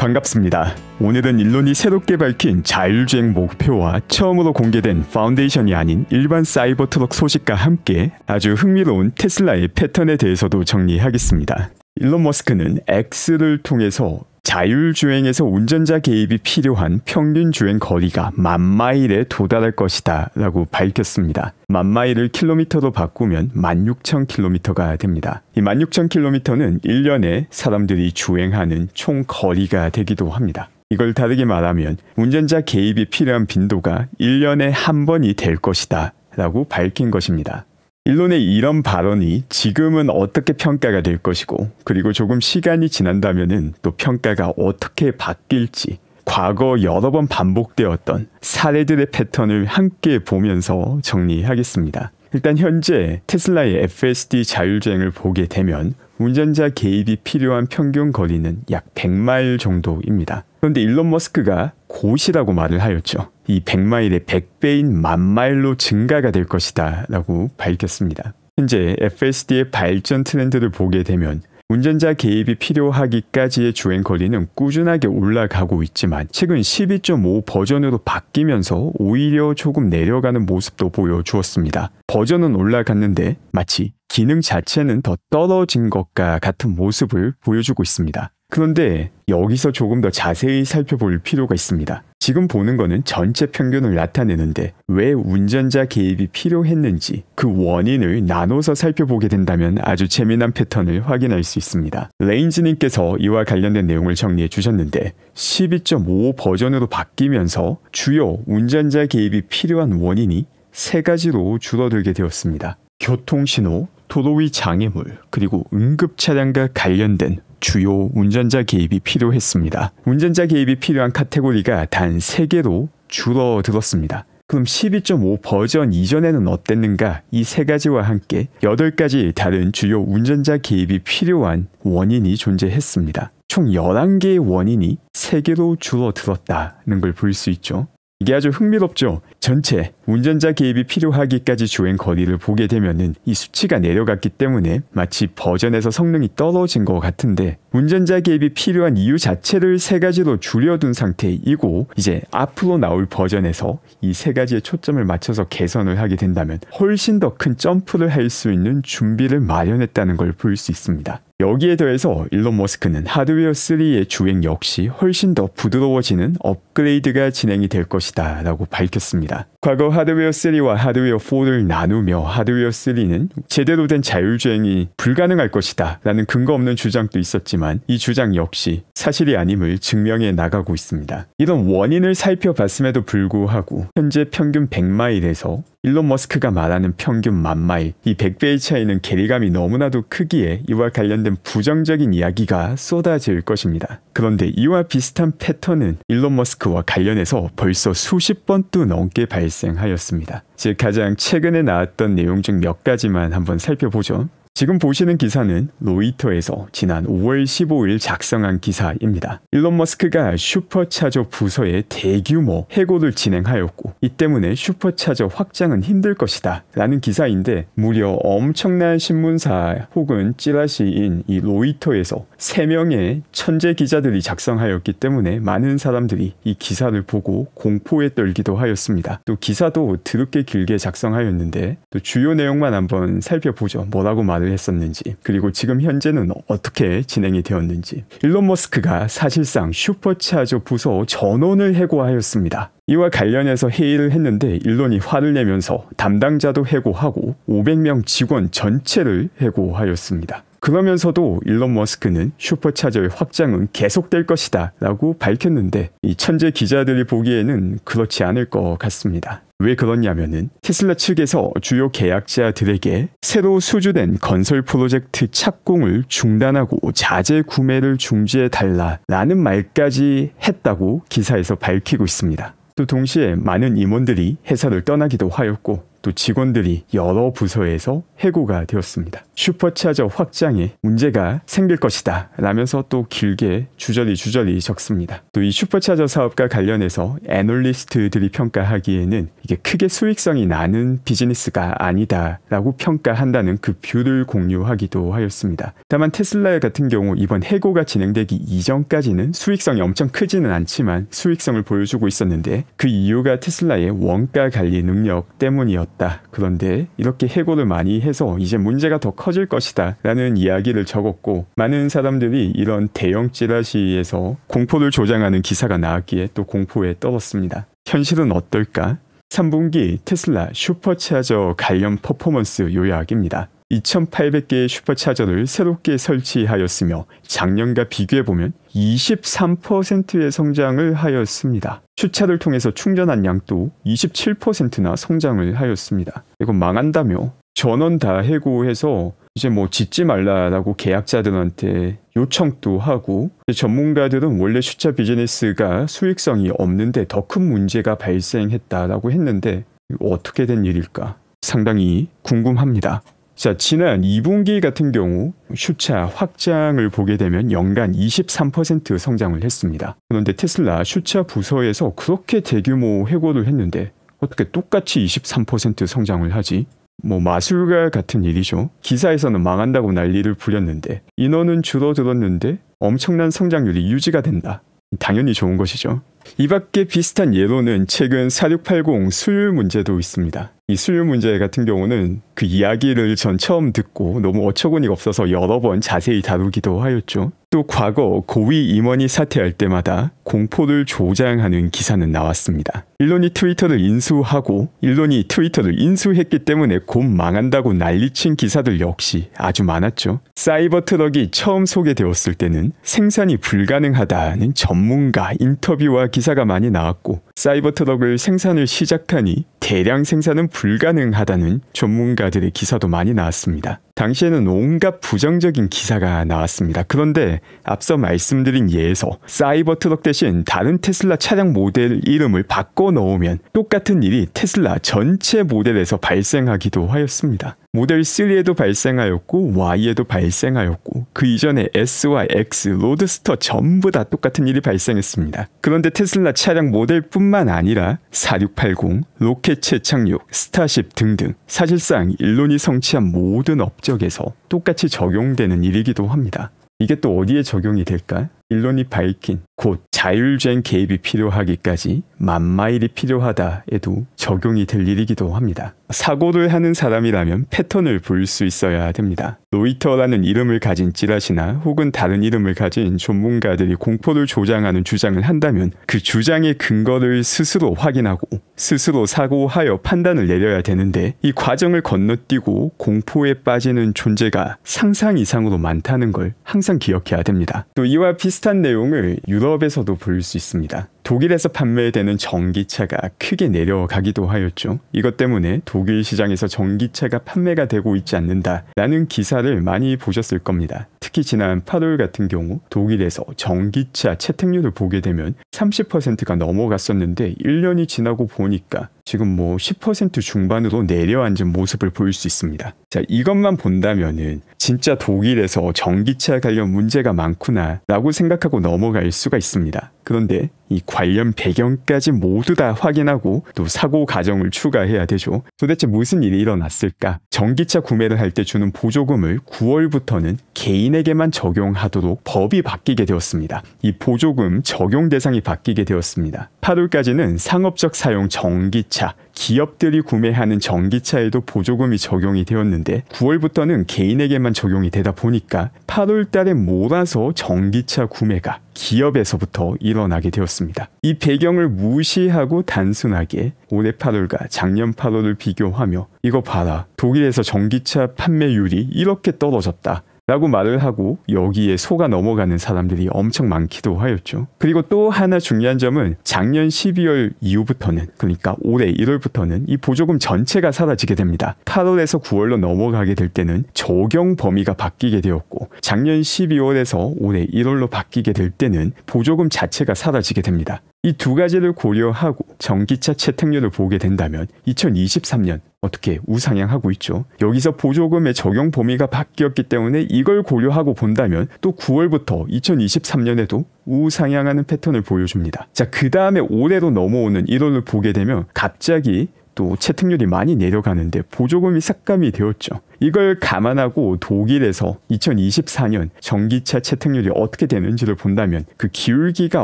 반갑습니다. 오늘은 일론이 새롭게 밝힌 자율주행 목표와 처음으로 공개된 파운데이션이 아닌 일반 사이버 트럭 소식과 함께 아주 흥미로운 테슬라의 패턴에 대해서도 정리하겠습니다. 일론 머스크는 X를 통해서 자율주행에서 운전자 개입이 필요한 평균 주행 거리가 10,000마일에 도달할 것이다 라고 밝혔습니다. 10,000마일을 킬로미터로 바꾸면 16,000km가 됩니다. 이 16,000km는 1년에 사람들이 주행하는 총 거리가 되기도 합니다. 이걸 다르게 말하면 운전자 개입이 필요한 빈도가 1년에 한 번이 될 것이다 라고 밝힌 것입니다. 일론의 이런 발언이 지금은 어떻게 평가가 될 것이고, 그리고 조금 시간이 지난다면은 또 평가가 어떻게 바뀔지, 과거 여러 번 반복되었던 사례들의 패턴을 함께 보면서 정리하겠습니다. 일단 현재 테슬라의 FSD 자율주행을 보게 되면 운전자 개입이 필요한 평균 거리는 약 100마일 정도입니다. 그런데 일론 머스크가 곧이라고 말을 하였죠. 이 100마일의 100배인 10,000마일로 증가가 될 것이다 라고 밝혔습니다. 현재 FSD의 발전 트렌드를 보게 되면 운전자 개입이 필요하기까지의 주행 거리는 꾸준하게 올라가고 있지만 최근 12.5 버전으로 바뀌면서 오히려 조금 내려가는 모습도 보여주었습니다. 버전은 올라갔는데 마치 기능 자체는 더 떨어진 것과 같은 모습을 보여주고 있습니다. 그런데 여기서 조금 더 자세히 살펴볼 필요가 있습니다. 지금 보는 거는 전체 평균을 나타내는데 왜 운전자 개입이 필요했는지 그 원인을 나눠서 살펴보게 된다면 아주 재미난 패턴을 확인할 수 있습니다. 레인즈님께서 이와 관련된 내용을 정리해 주셨는데 12.5 버전으로 바뀌면서 주요 운전자 개입이 필요한 원인이 3가지로 줄어들게 되었습니다. 교통신호, 도로 위 장애물, 그리고 응급차량과 관련된 주요 운전자 개입이 필요했습니다. 운전자 개입이 필요한 카테고리가 단 3개로 줄어들었습니다. 그럼 12.5 버전 이전에는 어땠는가? 이 3가지와 함께 8가지 다른 주요 운전자 개입이 필요한 원인이 존재했습니다. 총 11개의 원인이 3개로 줄어들었다는 걸 볼 수 있죠. 이게 아주 흥미롭죠. 전체 운전자 개입이 필요하기까지 주행 거리를 보게 되면은 이 수치가 내려갔기 때문에 마치 버전에서 성능이 떨어진 것 같은데 운전자 개입이 필요한 이유 자체를 3가지로 줄여둔 상태이고 이제 앞으로 나올 버전에서 이 3가지의 초점을 맞춰서 개선을 하게 된다면 훨씬 더 큰 점프를 할 수 있는 준비를 마련했다는 걸 볼 수 있습니다. 여기에 더해서 일론 머스크는 하드웨어 3의 주행 역시 훨씬 더 부드러워지는 업그레이드가 진행이 될 것이다 라고 밝혔습니다. 과거 하드웨어 3와 하드웨어 4를 나누며 하드웨어 3는 제대로 된 자율주행이 불가능할 것이다 라는 근거 없는 주장도 있었지만 이 주장 역시 사실이 아님을 증명해 나가고 있습니다. 이런 원인을 살펴봤음에도 불구하고 현재 평균 100마일에서 일론 머스크가 말하는 평균 10,000마일, 이 100배의 차이는 괴리감이 너무나도 크기에 이와 관련된 부정적인 이야기가 쏟아질 것입니다. 그런데 이와 비슷한 패턴은 일론 머스크와 관련해서 벌써 수십 번도 넘게 발생하였습니다. 즉 가장 최근에 나왔던 내용 중 몇 가지만 한번 살펴보죠. 지금 보시는 기사는 로이터에서 지난 5월 15일 작성한 기사입니다. 일론 머스크가 슈퍼차저 부서에 대규모 해고를 진행하였고 이 때문에 슈퍼차저 확장은 힘들 것이다 라는 기사인데 무려 엄청난 신문사 혹은 찌라시인 이 로이터에서 3명의 천재 기자들이 작성하였기 때문에 많은 사람들이 이 기사를 보고 공포에 떨기도 하였습니다. 또 기사도 드럽게 길게 작성하였는데 또 주요 내용만 한번 살펴보죠. 뭐라고 말을 했었는지, 그리고 지금 현재는 어떻게 진행이 되었는지. 일론 머스크가 사실상 슈퍼차저 부서 전원을 해고하였습니다. 이와 관련해서 회의를 했는데 일론이 화를 내면서 담당자도 해고하고 500명 직원 전체를 해고하였습니다. 그러면서도 일론 머스크는 슈퍼차저의 확장은 계속될 것이다 라고 밝혔는데 이 천재 기자들이 보기에는 그렇지 않을 것 같습니다. 왜 그러냐면은 테슬라 측에서 주요 계약자들에게 새로 수주된 건설 프로젝트 착공을 중단하고 자재 구매를 중지해달라라는 말까지 했다고 기사에서 밝히고 있습니다. 또 동시에 많은 임원들이 회사를 떠나기도 하였고 또 직원들이 여러 부서에서 해고가 되었습니다. 슈퍼차저 확장에 문제가 생길 것이다 라면서 또 길게 주저리 적습니다. 또 이 슈퍼차저 사업과 관련해서 애널리스트들이 평가하기에는 이게 크게 수익성이 나는 비즈니스가 아니다 라고 평가한다는 그 뷰를 공유하기도 하였습니다. 다만 테슬라 같은 경우 이번 해고가 진행되기 이전까지는 수익성이 엄청 크지는 않지만 수익성을 보여주고 있었는데 그 이유가 테슬라의 원가 관리 능력 때문이었다. 그런데 이렇게 해고를 많이 해서 이제 문제가 더 커질 것이다 라는 이야기를 적었고, 많은 사람들이 이런 대형 찌라시에서 공포를 조장하는 기사가 나왔기에 또 공포에 떨었습니다. 현실은 어떨까? 3분기 테슬라 슈퍼차저 관련 퍼포먼스 요약입니다. 2,800개의 슈퍼차저를 새롭게 설치하였으며 작년과 비교해보면 23%의 성장을 하였습니다. 주차를 통해서 충전한 양도 27%나 성장을 하였습니다. 이거 망한다며 전원 다 해고해서 이제 뭐 짓지 말라라고 계약자들한테 요청도 하고, 전문가들은 원래 슈차 비즈니스가 수익성이 없는데 더 큰 문제가 발생했다라고 했는데 이거 어떻게 된 일일까? 상당히 궁금합니다. 자, 지난 2분기 같은 경우 슈차 확장을 보게 되면 연간 23% 성장을 했습니다. 그런데 테슬라 슈차 부서에서 그렇게 대규모 해고를 했는데 어떻게 똑같이 23% 성장을 하지? 뭐 마술과 같은 일이죠. 기사에서는 망한다고 난리를 부렸는데 인원은 줄어들었는데 엄청난 성장률이 유지가 된다. 당연히 좋은 것이죠. 이 밖에 비슷한 예로는 최근 4680 수율 문제도 있습니다. 이 수율 문제 같은 경우는 그 이야기를 전 처음 듣고 너무 어처구니가 없어서 여러 번 자세히 다루기도 하였죠. 또 과거 고위 임원이 사퇴할 때마다 공포를 조장하는 기사는 나왔습니다. 일론이 트위터를 인수하고 일론이 트위터를 인수했기 때문에 곧 망한다고 난리친 기사들 역시 아주 많았죠. 사이버 트럭이 처음 소개되었을 때는 생산이 불가능하다는 전문가 인터뷰와 기사가 많이 나왔고, 사이버 트럭을 생산을 시작하니 대량 생산은 불가능하다는 전문가들의 기사도 많이 나왔습니다. 당시에는 온갖 부정적인 기사가 나왔습니다. 그런데 앞서 말씀드린 예에서 사이버 트럭 대신 다른 테슬라 차량 모델 이름을 바꿔 넣으면 똑같은 일이 테슬라 전체 모델에서 발생하기도 하였습니다. 모델 3에도 발생하였고 Y에도 발생하였고 그 이전에 S와 X, 로드스터 전부 다 똑같은 일이 발생했습니다. 그런데 테슬라 차량 모델뿐만 아니라 4680, 로켓 재착륙, 스타쉽 등등 사실상 일론이 성취한 모든 업적에서 똑같이 적용되는 일이기도 합니다. 이게 또 어디에 적용이 될까? 일론이 밝힌 곧 자율주행 개입이 필요하기까지 10,000마일이 필요하다에도 적용이 될 일이기도 합니다. 사고를 하는 사람이라면 패턴을 볼 수 있어야 됩니다. 로이터라는 이름을 가진 찌라시나 혹은 다른 이름을 가진 전문가들이 공포를 조장하는 주장을 한다면 그 주장의 근거를 스스로 확인하고 스스로 사고하여 판단을 내려야 되는데, 이 과정을 건너뛰고 공포에 빠지는 존재가 상상 이상으로 많다는 걸 항상 기억해야 됩니다. 또 이와 비슷한 내용을 유럽에서도 볼 수 있습니다. 독일에서 판매되는 전기차가 크게 내려가기도 하였죠. 이것 때문에 독일 시장에서 전기차가 판매가 되고 있지 않는다라는 기사를 많이 보셨을 겁니다. 특히 지난 8월 같은 경우 독일에서 전기차 채택률을 보게 되면 30%가 넘어갔었는데 1년이 지나고 보니까 지금 뭐 10% 중반으로 내려앉은 모습을 볼 수 있습니다. 자, 이것만 본다면은 진짜 독일에서 전기차 관련 문제가 많구나 라고 생각하고 넘어갈 수가 있습니다. 그런데 이 관련 배경까지 모두 다 확인하고 또 사고 과정을 추가해야 되죠. 도대체 무슨 일이 일어났을까? 전기차 구매를 할 때 주는 보조금을 9월부터는 개인에게만 적용하도록 법이 바뀌게 되었습니다. 이 보조금 적용 대상이 바뀌게 되었습니다. 8월까지는 상업적 사용 전기차, 기업들이 구매하는 전기차에도 보조금이 적용이 되었는데 9월부터는 개인에게만 적용이 되다 보니까 8월 달에 몰아서 전기차 구매가 기업에서부터 일어나게 되었습니다. 이 배경을 무시하고 단순하게 올해 8월과 작년 8월을 비교하며 이거 봐라, 독일에서 전기차 판매율이 이렇게 떨어졌다 라고 말을 하고 여기에 속아 넘어가는 사람들이 엄청 많기도 하였죠. 그리고 또 하나 중요한 점은 작년 12월 이후부터는, 그러니까 올해 1월부터는 이 보조금 전체가 사라지게 됩니다. 8월에서 9월로 넘어가게 될 때는 적용 범위가 바뀌게 되었고, 작년 12월에서 올해 1월로 바뀌게 될 때는 보조금 자체가 사라지게 됩니다. 이 두 가지를 고려하고 전기차 채택률을 보게 된다면 2023년 어떻게 우상향하고 있죠. 여기서 보조금의 적용 범위가 바뀌었기 때문에 이걸 고려하고 본다면 또 9월부터 2023년에도 우상향하는 패턴을 보여줍니다. 자, 그 다음에 올해로 넘어오는 1월을 보게 되면 갑자기 또 채택률이 많이 내려가는데 보조금이 삭감이 되었죠. 이걸 감안하고 독일에서 2024년 전기차 채택률이 어떻게 되는지를 본다면 그 기울기가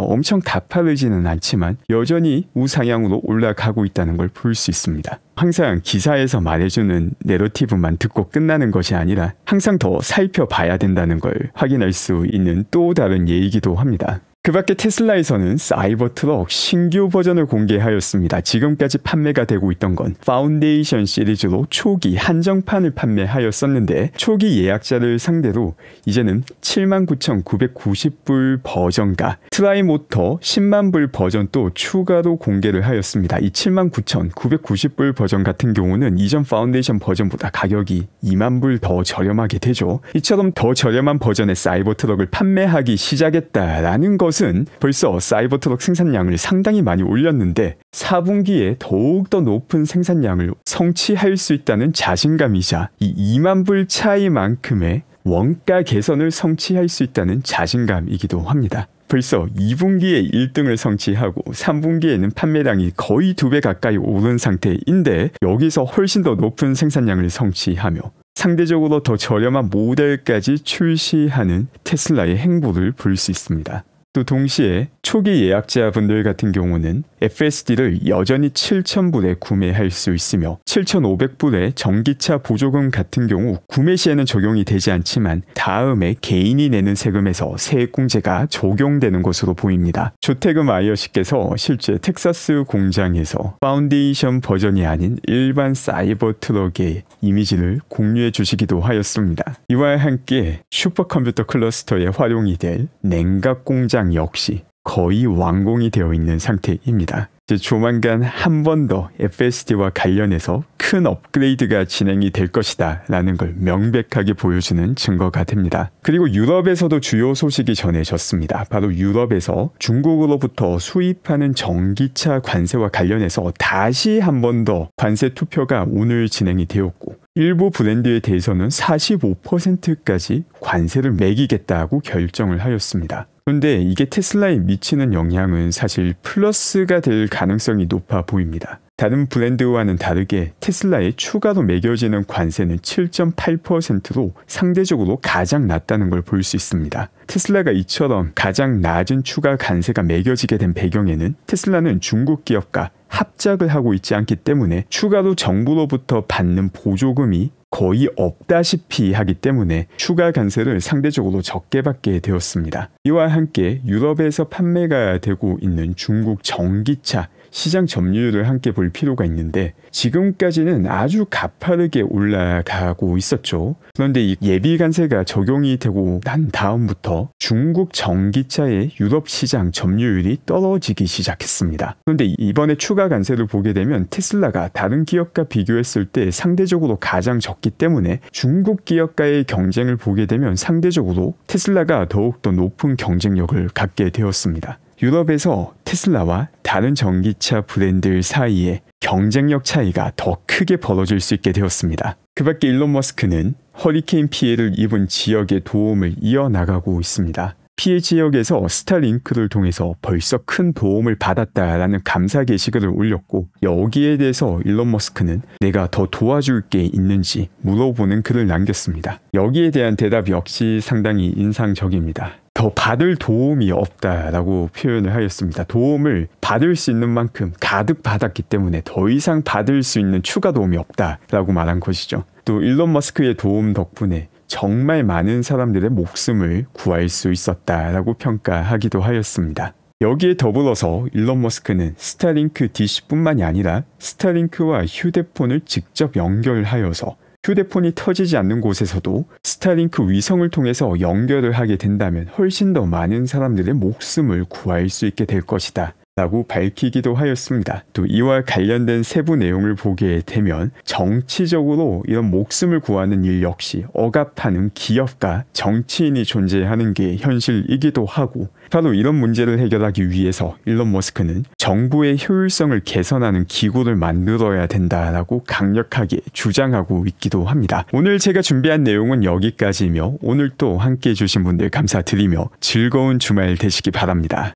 엄청 가파르지는 않지만 여전히 우상향으로 올라가고 있다는 걸 볼 수 있습니다. 항상 기사에서 말해주는 내러티브만 듣고 끝나는 것이 아니라 항상 더 살펴봐야 된다는 걸 확인할 수 있는 또 다른 예이기도 합니다. 그 밖에 테슬라에서는 사이버트럭 신규 버전을 공개하였습니다. 지금까지 판매가 되고 있던 건 파운데이션 시리즈로 초기 한정판을 판매하였었는데 초기 예약자를 상대로 이제는 79,990불 버전과 트라이모터 10만 불 버전 또 추가로 공개를 하였습니다. 이 79,990불 버전 같은 경우는 이전 파운데이션 버전보다 가격이 2만 불 더 저렴하게 되죠. 이처럼 더 저렴한 버전의 사이버트럭을 판매하기 시작했다라는 것은 벌써 사이버트럭 생산량을 상당히 많이 올렸는데 4분기에 더욱더 높은 생산량을 성취할 수 있다는 자신감이자 이 2만 불 차이만큼의 원가 개선을 성취할 수 있다는 자신감이기도 합니다. 벌써 2분기에 1등을 성취하고 3분기에는 판매량이 거의 2배 가까이 오른 상태인데 여기서 훨씬 더 높은 생산량을 성취하며 상대적으로 더 저렴한 모델까지 출시하는 테슬라의 행보를 볼 수 있습니다. 또 동시에 초기 예약자분들 같은 경우는 FSD를 여전히 7,000불에 구매할 수 있으며 7,500불의 전기차 보조금 같은 경우 구매 시에는 적용이 되지 않지만 다음에 개인이 내는 세금에서 세액공제가 적용되는 것으로 보입니다. 조태금 아이어씨께서 실제 텍사스 공장에서 파운데이션 버전이 아닌 일반 사이버트럭의 이미지를 공유해 주시기도 하였습니다. 이와 함께 슈퍼컴퓨터 클러스터에 활용이 될 냉각 공장 역시 거의 완공이 되어 있는 상태입니다. 이제 조만간 한 번 더 FSD와 관련해서 큰 업그레이드가 진행이 될 것이다 라는 걸 명백하게 보여주는 증거가 됩니다. 그리고 유럽에서도 주요 소식이 전해졌습니다. 바로 유럽에서 중국으로부터 수입하는 전기차 관세와 관련해서 다시 한 번 더 관세 투표가 오늘 진행이 되었고 일부 브랜드에 대해서는 45%까지 관세를 매기겠다고 결정을 하였습니다. 그런데 이게 테슬라에 미치는 영향은 사실 플러스가 될 가능성이 높아 보입니다. 다른 브랜드와는 다르게 테슬라에 추가로 매겨지는 관세는 7.8%로 상대적으로 가장 낮다는 걸 볼 수 있습니다. 테슬라가 이처럼 가장 낮은 추가 관세가 매겨지게 된 배경에는 테슬라는 중국 기업과 합작을 하고 있지 않기 때문에 추가로 정부로부터 받는 보조금이 거의 없다시피 하기 때문에 추가 관세를 상대적으로 적게 받게 되었습니다. 이와 함께 유럽에서 판매가 되고 있는 중국 전기차 시장 점유율을 함께 볼 필요가 있는데 지금까지는 아주 가파르게 올라가고 있었죠. 그런데 이 예비 관세가 적용이 되고 난 다음부터 중국 전기차의 유럽 시장 점유율이 떨어지기 시작했습니다. 그런데 이번에 추가 관세를 보게 되면 테슬라가 다른 기업과 비교했을 때 상대적으로 가장 적기 때문에 중국 기업과의 경쟁을 보게 되면 상대적으로 테슬라가 더욱더 높은 경쟁력을 갖게 되었습니다. 유럽에서 테슬라와 다른 전기차 브랜드 사이에 경쟁력 차이가 더 크게 벌어질 수 있게 되었습니다. 그 밖에 일론 머스크는 허리케인 피해를 입은 지역의 도움을 이어나가고 있습니다. 피해 지역에서 스타링크를 통해서 벌써 큰 도움을 받았다라는 감사 게시글을 올렸고 여기에 대해서 일론 머스크는 내가 더 도와줄 게 있는지 물어보는 글을 남겼습니다. 여기에 대한 대답 역시 상당히 인상적입니다. 더 받을 도움이 없다라고 표현을 하였습니다. 도움을 받을 수 있는 만큼 가득 받았기 때문에 더 이상 받을 수 있는 추가 도움이 없다라고 말한 것이죠. 또 일론 머스크의 도움 덕분에 정말 많은 사람들의 목숨을 구할 수 있었다라고 평가하기도 하였습니다. 여기에 더불어서 일론 머스크는 스타링크 DC뿐만이 아니라 스타링크와 휴대폰을 직접 연결하여서 휴대폰이 터지지 않는 곳에서도 스타링크 위성을 통해서 연결을 하게 된다면 훨씬 더 많은 사람들의 목숨을 구할 수 있게 될 것이다 라고 밝히기도 하였습니다. 또 이와 관련된 세부 내용을 보게 되면 정치적으로 이런 목숨을 구하는 일 역시 억압하는 기업과 정치인이 존재하는 게 현실이기도 하고 바로 이런 문제를 해결하기 위해서 일론 머스크는 정부의 효율성을 개선하는 기구를 만들어야 된다라고 강력하게 주장하고 있기도 합니다. 오늘 제가 준비한 내용은 여기까지이며 오늘 또 함께 해주신 분들 감사드리며 즐거운 주말 되시기 바랍니다.